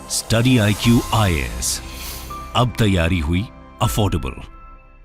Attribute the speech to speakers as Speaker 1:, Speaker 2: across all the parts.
Speaker 1: Study IQ IAS, अब तैयारी हुई अफोर्डेबल।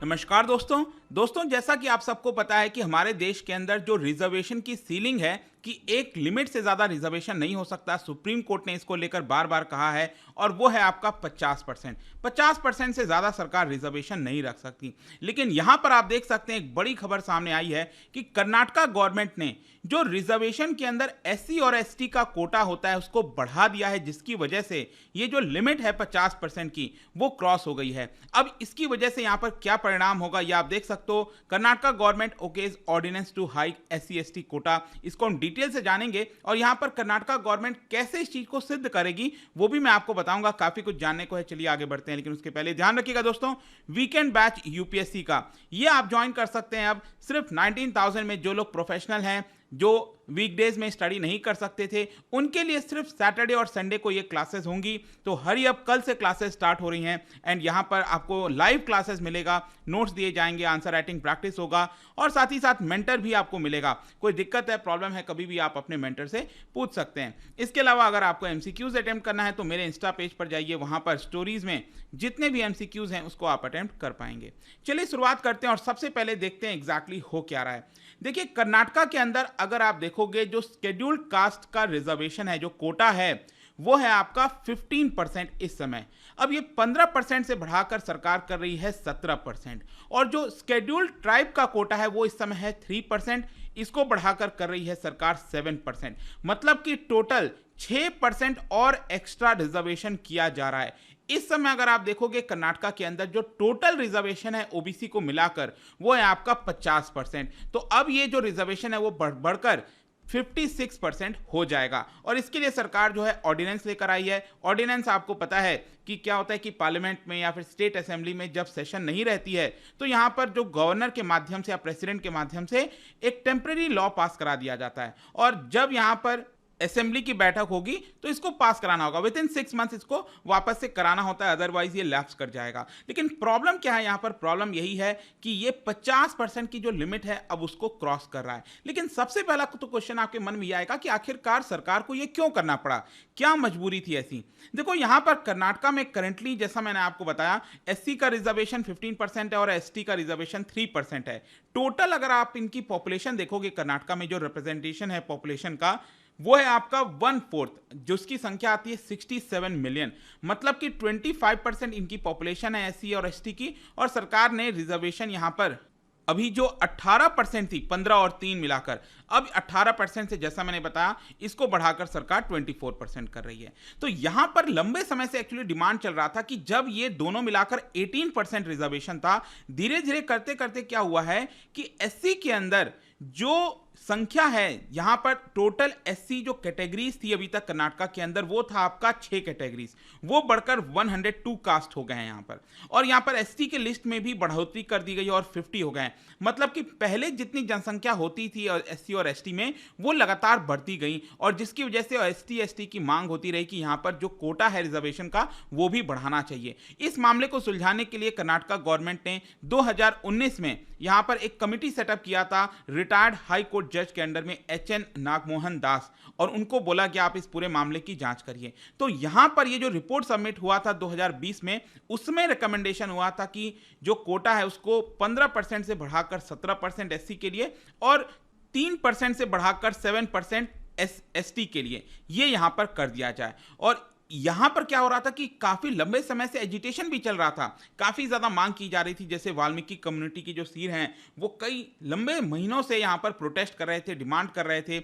Speaker 2: नमस्कार दोस्तों, जैसा कि आप सबको पता है कि हमारे देश के अंदर जो रिजर्वेशन की सीलिंग है कि एक लिमिट से ज़्यादा रिजर्वेशन नहीं हो सकता। सुप्रीम कोर्ट ने इसको लेकर बार बार कहा है और वो है आपका 50%। 50% से ज़्यादा सरकार रिजर्वेशन नहीं रख सकती। लेकिन यहाँ पर आप देख सकते हैं एक बड़ी खबर सामने आई है कि कर्नाटका गवर्नमेंट ने जो रिजर्वेशन के अंदर SC और ST का कोटा होता है उसको बढ़ा दिया है, जिसकी वजह से ये जो लिमिट है 50% की वो क्रॉस हो गई है। अब इसकी वजह से यहाँ पर क्या परिणाम होगा ये आप देख सकते हो। Karnataka government okays ordinance to hike SC ST quota, इसको हम डिटेल से जानेंगे और यहां पर कर्नाटका गवर्नमेंट कैसे इस चीज को सिद्ध करेगी वो भी मैं आपको बताऊंगा। काफी कुछ जानने को है, चलिए आगे बढ़ते हैं। लेकिन उसके पहले ध्यान रखिएगा दोस्तों, वीकेंड बैच UPSC का ये आप ज्वाइन कर सकते हैं अब सिर्फ 19,000 में। जो लोग प्रोफेशनल हैं, जो वीकडेज में स्टडी नहीं कर सकते थे, उनके लिए सिर्फ सैटरडे और संडे को ये क्लासेस होंगी। तो हरी अब कल से क्लासेस स्टार्ट हो रही हैं एंड यहाँ पर आपको लाइव क्लासेस मिलेगा, नोट्स दिए जाएंगे, आंसर राइटिंग प्रैक्टिस होगा और साथ ही साथ मेंटर भी आपको मिलेगा। कोई दिक्कत है, प्रॉब्लम है, कभी भी आप अपने मेंटर से पूछ सकते हैं। इसके अलावा अगर आपको MCQs अटेम्प्ट करना है तो मेरे इंस्टा पेज पर जाइए, वहाँ पर स्टोरीज में जितने भी MCQs हैं उसको आप अटेम्प्ट कर पाएंगे। चलिए शुरुआत करते हैं और सबसे पहले देखते हैं एग्जैक्टली हो क्या रहा है। देखिए, कर्नाटका के अंदर अगर आप देखोगे जो शेड्यूल्ड कास्ट का रिजर्वेशन है, जो कोटा है, वो है आपका 15% इस समय। अब ये 15% से बढ़ाकर सरकार कर रही है 17%। और जो शेड्यूल्ड ट्राइब का कोटा है वो इस समय है 3%, इसको बढ़ाकर कर रही है सरकार 7%। मतलब कि टोटल 6% और एक्स्ट्रा रिजर्वेशन किया जा रहा है। इस समय अगर आप देखोगे कर्नाटका के अंदर जो टोटल रिजर्वेशन है OBC को मिलाकर वो है आपका 50%। तो अब ये जो रिजर्वेशन है वो बढ़कर 56% हो जाएगा। और इसके लिए सरकार जो है ऑर्डिनेंस लेकर आई है। ऑर्डिनेंस आपको पता है कि क्या होता है कि पार्लियामेंट में या फिर स्टेट असेंबली में जब सेशन नहीं रहती है तो यहां पर जो गवर्नर के माध्यम से या प्रेसिडेंट के माध्यम से एक टेम्परेरी लॉ पास करा दिया जाता है। और जब यहां पर असेंबली की बैठक होगी तो इसको पास कराना होगा, विद इन 6 मंथ्स इसको वापस से कराना होता है, अदरवाइज ये लैप्स कर जाएगा। लेकिन प्रॉब्लम क्या है यहाँ पर? प्रॉब्लम यही है कि ये 50% की जो लिमिट है अब उसको क्रॉस कर रहा है। लेकिन सबसे पहला तो क्वेश्चन आपके मन में यह आएगा कि आखिरकार सरकार को ये क्यों करना पड़ा, क्या मजबूरी थी ऐसी? देखो, यहाँ पर कर्नाटका में करेंटली जैसा मैंने आपको बताया SC का रिजर्वेशन 15% है और ST का रिजर्वेशन 3% है। टोटल अगर आप इनकी पॉपुलेशन देखोगे कर्नाटका में जो रिप्रेजेंटेशन है पॉपुलेशन का वो है आपका 1/4, जिसकी संख्या आती है 67 मिलियन। मतलब कि 25% इनकी पॉपुलेशन है SC और ST की। और सरकार ने रिजर्वेशन यहां पर अभी जो 18% थी, 15 और 3 मिलाकर, अब 18% से जैसा मैंने बताया इसको बढ़ाकर सरकार 24% कर रही है। तो यहां पर लंबे समय से एक्चुअली डिमांड चल रहा था कि जब ये दोनों मिलाकर 18% रिजर्वेशन था, धीरे धीरे करते करते क्या हुआ है कि SC के अंदर जो संख्या है यहां पर टोटल SC जो कैटेगरीज थी अभी तक कर्नाटका के अंदर वो था आपका 6 कैटेगरीज, वो बढ़कर 102 कास्ट हो गए हैं यहां पर। और यहां पर ST के लिस्ट में भी बढ़ोतरी कर दी गई और 50 हो गए हैं। मतलब कि पहले जितनी जनसंख्या होती थी और SC और ST में वो लगातार बढ़ती गई और जिसकी वजह से ST ST की मांग होती रही कि यहां पर जो कोटा है रिजर्वेशन का वो भी बढ़ाना चाहिए। इस मामले को सुलझाने के लिए कर्नाटका गवर्नमेंट ने 2019 में यहां पर एक कमिटी सेटअप किया था रिटायर्ड हाई कोर्ट जज के अंडर में HN नागमोहन दास, और उनको बोला कि आप इस पूरे मामले की जांच करिए। तो यहां पर ये जो रिपोर्ट सबमिट हुआ था 2020 में, उसमें रिकमेंडेशन हुआ था कि जो कोटा है उसको 15% से बढ़ाकर 17% SC के लिए और 3% से बढ़ाकर 7% ST के लिए ये यहां पर कर दिया जाए। और यहां पर क्या हो रहा था कि काफी लंबे समय से एजिटेशन भी चल रहा था, काफी ज्यादा मांग की जा रही थी। जैसे वाल्मीकि कम्युनिटी के जो सिर हैं वो कई लंबे महीनों से यहां पर प्रोटेस्ट कर रहे थे, डिमांड कर रहे थे।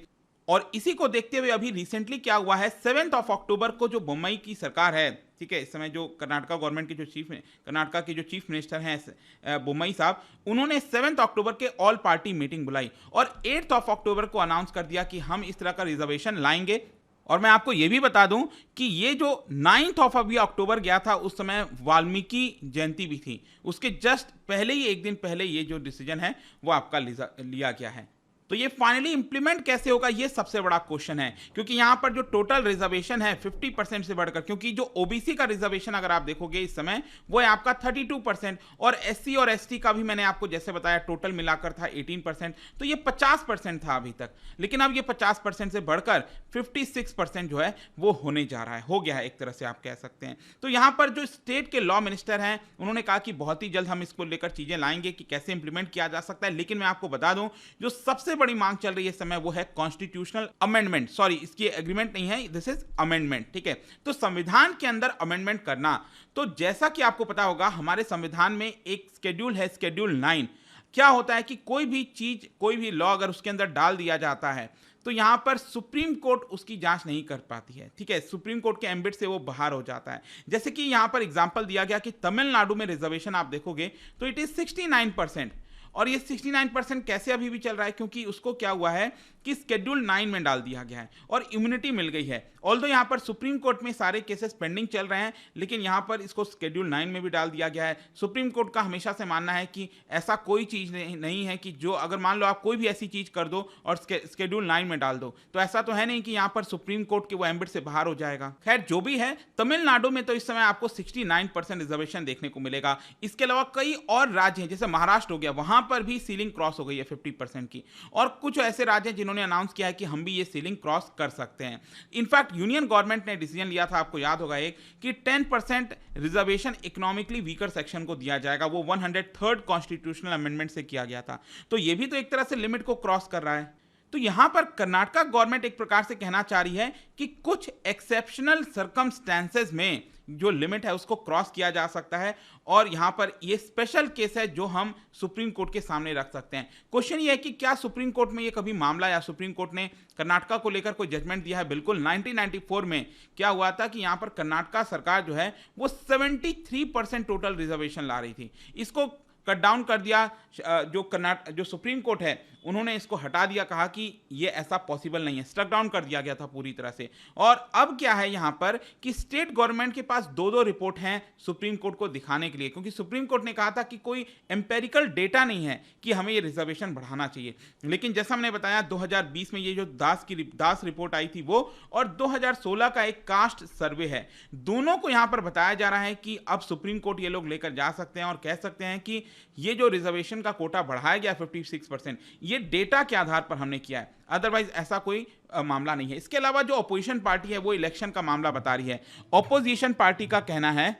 Speaker 2: और इसी को देखते हुए अभी रिसेंटली क्या हुआ है, 7 अक्टूबर को जो बोम्मई की सरकार है, ठीक है, इस समय जो कर्नाटका गवर्नमेंट के जो कर्नाटका के जो चीफ मिनिस्टर हैं बोम्मई साहब, उन्होंने 7 अक्टूबर के ऑल पार्टी मीटिंग बुलाई और 8 अक्टूबर को अनाउंस कर दिया कि हम इस तरह का रिजर्वेशन लाएंगे। और मैं आपको यह भी बता दूं कि ये जो 9 अक्टूबर गया था उस समय वाल्मीकि जयंती भी थी, उसके जस्ट पहले ही एक दिन पहले ये जो डिसीजन है वो आपका लिया गया है। तो ये फाइनली इंप्लीमेंट कैसे होगा, ये सबसे बड़ा क्वेश्चन है, क्योंकि यहां पर जो टोटल रिजर्वेशन है 50% से बढ़कर, क्योंकि जो ओबीसी का रिजर्वेशन अगर आप देखोगे इस समय वो है आपका 32%, और एससी और एसटी का भी मैंने आपको जैसे बताया टोटल मिलाकर था 18%, तो ये 50% था अभी तक, लेकिन अब ये 50% से बढ़कर 56% जो है वो होने जा रहा है, हो गया है एक तरह से आप कह सकते हैं। तो यहां पर जो स्टेट के लॉ मिनिस्टर हैं उन्होंने कहा कि बहुत ही जल्द हम इसको लेकर चीजें लाएंगे कि कैसे इंप्लीमेंट किया जा सकता है, लेकिन मैं आपको बता दूं जो सबसे बड़ी मांग चल रही है इस समय वो है कॉन्स्टिट्यूशनल अमेंडमेंट, सॉरी इसकी एग्रीमेंट नहीं है, दिस इज अमेंडमेंट, ठीक है। तो संविधान के अंदर अमेंडमेंट करना, तो जैसा कि आपको पता होगा हमारे संविधान में एक शेड्यूल है, शेड्यूल 9। क्या होता है कि कोई भी चीज, कोई भी लॉ अगर उसके अंदर डाल दिया जाता है तो यहां पर सुप्रीम कोर्ट उसकी जांच नहीं कर पाती है, ठीक है, सुप्रीम कोर्ट के एम्बिट से वो बाहर हो जाता है। जैसे कि यहां पर एग्जांपल दिया गया कि तमिलनाडु में रिजर्वेशन आप देखोगे तो इट इज 69%, और ये 69% कैसे अभी भी चल रहा है, क्योंकि उसको क्या हुआ है कि शेड्यूल 9 में डाल दिया गया है और इम्यूनिटी मिल गई है। ऑल्दो यहां पर सुप्रीम कोर्ट में सारे केसेस पेंडिंग चल रहे हैं, लेकिन यहां पर इसको शेड्यूल 9 में भी डाल दिया गया है। सुप्रीम कोर्ट का हमेशा से मानना है कि ऐसा कोई चीज नहीं है कि जो अगर मान लो आप कोई भी ऐसी चीज कर दो और शेड्यूल 9 में डाल दो, तो ऐसा तो है नहीं कि यहां पर सुप्रीम कोर्ट के वो एम्बिट से बाहर हो जाएगा। खैर जो भी है, तमिलनाडु में तो इस समय आपको 69% रिजर्वेशन देखने को मिलेगा। इसके अलावा कई और राज्य हैं, जैसे महाराष्ट्र हो गया, वहां पर भी सीलिंग क्रॉस हो गई है 50% की, और कुछ ऐसे राज्य हैं जिन्होंने अनाउंस किया है कि हम भी ये सीलिंग क्रॉस कर सकते हैं। इनफैक्ट यूनियन गवर्नमेंट ने डिसीजन लिया था, आपको याद होगा एक, कि 10% रिजर्वेशन इकोनॉमिकली वीकर सेक्शन को दिया जाएगा, वो 103rd कॉन्स्टिट्यूशनल अमेंडमेंट से किया गया था। तो ये भी तो एक तरह से लिमिट को क्रॉस कर रहा है। तो यहां पर कर्नाटका गवर्नमेंट एक प्रकार से कहना चाह रही है कि कुछ एक्सेप्शनल सर्कमस्टेंसेस में जो लिमिट है उसको क्रॉस किया जा सकता है, और यहां पर ये स्पेशल केस है जो हम सुप्रीम कोर्ट के सामने रख सकते हैं। क्वेश्चन ये है कि क्या सुप्रीम कोर्ट में ये कभी मामला या सुप्रीम कोर्ट ने कर्नाटका को लेकर कोई जजमेंट दिया है? बिल्कुल। 1994 में क्या हुआ था कि यहां पर कर्नाटका सरकार जो है वो 73% टोटल रिजर्वेशन ला रही थी, इसको कट डाउन कर दिया। जो सुप्रीम कोर्ट है उन्होंने इसको हटा दिया, कहा कि ये ऐसा पॉसिबल नहीं है, स्ट्रक डाउन कर दिया गया था पूरी तरह से। और अब क्या है यहां पर कि स्टेट गवर्नमेंट के पास दो रिपोर्ट हैं सुप्रीम कोर्ट को दिखाने के लिए, क्योंकि सुप्रीम कोर्ट ने कहा था कि कोई एम्पेरिकल डेटा नहीं है कि हमें ये रिजर्वेशन बढ़ाना चाहिए। लेकिन जैसा हमने बताया 2020 में ये जो दास रिपोर्ट आई थी वो, और 2016 का एक कास्ट सर्वे है, दोनों को यहां पर बताया जा रहा है कि अब सुप्रीम कोर्ट ये लोग लेकर जा सकते हैं और कह सकते हैं कि ये जो रिजर्वेशन का कोटा बढ़ाया गया 56%, ये डेटा के आधार पर हमने किया है, अदरवाइज ऐसा कोई मामला नहीं है। इसके अलावा जो अपोजिशन पार्टी है वो इलेक्शन का मामला बता रही है। अपोजिशन पार्टी का कहना है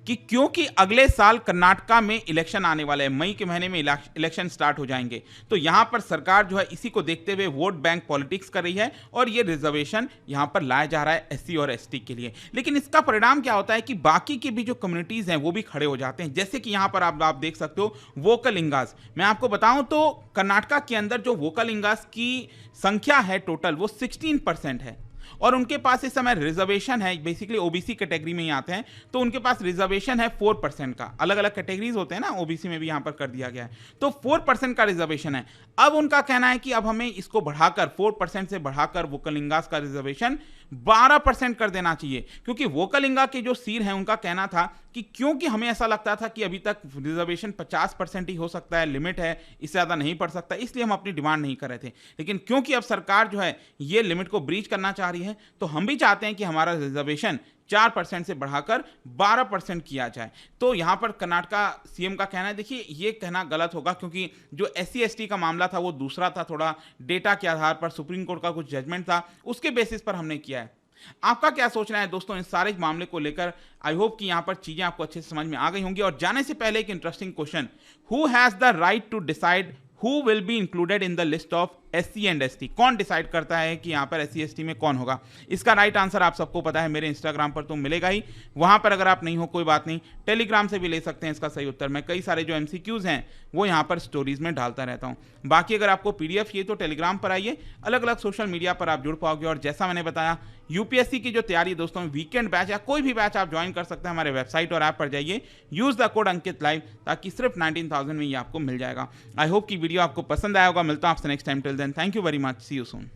Speaker 2: कि क्योंकि अगले साल कर्नाटका में इलेक्शन आने वाले हैं, मई के महीने में इलेक्शन स्टार्ट हो जाएंगे, तो यहां पर सरकार जो है इसी को देखते हुए वोट बैंक पॉलिटिक्स कर रही है और ये रिजर्वेशन यहां पर लाया जा रहा है एससी और एसटी के लिए। लेकिन इसका परिणाम क्या होता है कि बाकी की भी जो कम्युनिटीज हैं वो भी खड़े हो जाते हैं, जैसे कि यहां पर आप देख सकते हो वोकल इंगास। मैं आपको बताऊं तो कर्नाटका के अंदर जो वोकल इंगास की संख्या है टोटल वो 16% है, और उनके पास इस समय रिजर्वेशन है, बेसिकली ओबीसी कैटेगरी में ही आते हैं, तो उनके पास रिजर्वेशन है 4% का। अलग अलग कैटेगरीज होते हैं ना, ओबीसी में भी यहां पर कर दिया गया है, तो 4% का रिजर्वेशन है। अब उनका कहना है कि अब हमें इसको बढ़ाकर 4% से बढ़ाकर वोकलिंगास का रिजर्वेशन 12% कर देना चाहिए, क्योंकि वोकलिंगा के जो सीर हैं उनका कहना था कि क्योंकि हमें ऐसा लगता था कि अभी तक रिजर्वेशन 50% ही हो सकता है, लिमिट है, इससे ज़्यादा नहीं पड़ सकता, इसलिए हम अपनी डिमांड नहीं कर रहे थे। लेकिन क्योंकि अब सरकार जो है ये लिमिट को ब्रीच करना चाह रही है, तो हम भी चाहते हैं कि हमारा रिजर्वेशन 4% से बढ़ाकर 12% किया जाए। तो यहां पर कर्नाटका सीएम का कहना है, देखिए ये कहना गलत होगा, क्योंकि जो एससी एसटी का मामला था वो दूसरा था, थोड़ा डेटा के आधार पर सुप्रीम कोर्ट का कुछ जजमेंट था, उसके बेसिस पर हमने किया है। आपका क्या सोचना है दोस्तों इस सारे मामले को लेकर? आई होप कि यहां पर चीजें आपको अच्छे से समझ में आ गई होंगी। और जाने से पहले एक interesting question, who has the right to decide who will be included in the list of SC and ST? कौन डिसाइड करता है कि यहां पर SC ST में कौन होगा? इसका राइट आंसर आप सबको पता है, मेरे इंस्टाग्राम पर तो मिलेगा ही, वहां पर अगर आप नहीं हो कोई बात नहीं, टेलीग्राम से भी ले सकते हैं इसका सही उत्तर। मैं कई सारे जो MCQs हैं वो यहां पर स्टोरीज में डालता रहता हूं। बाकी अगर आपको PDF चाहिए तो टेलीग्राम पर आइए, अलग अलग सोशल मीडिया पर आप जुड़ पाओगे। और जैसा मैंने बताया यूपीएससी की जो तैयारी दोस्तों, वीकेंड बैच या कोई भी बैच आप ज्वाइन कर सकते हैं, हमारे वेबसाइट और ऐप पर जाइए, use the code Ankit live, ताकि सिर्फ 19,000 में ये आपको मिल जाएगा। आई होप कि वीडियो आपको पसंद आया होगा। मिलता हूं आपसे next time, till then thank you very much, see you soon.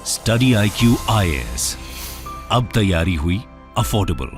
Speaker 1: Study IQ IAS, अब तैयारी हुई अफोर्डेबल।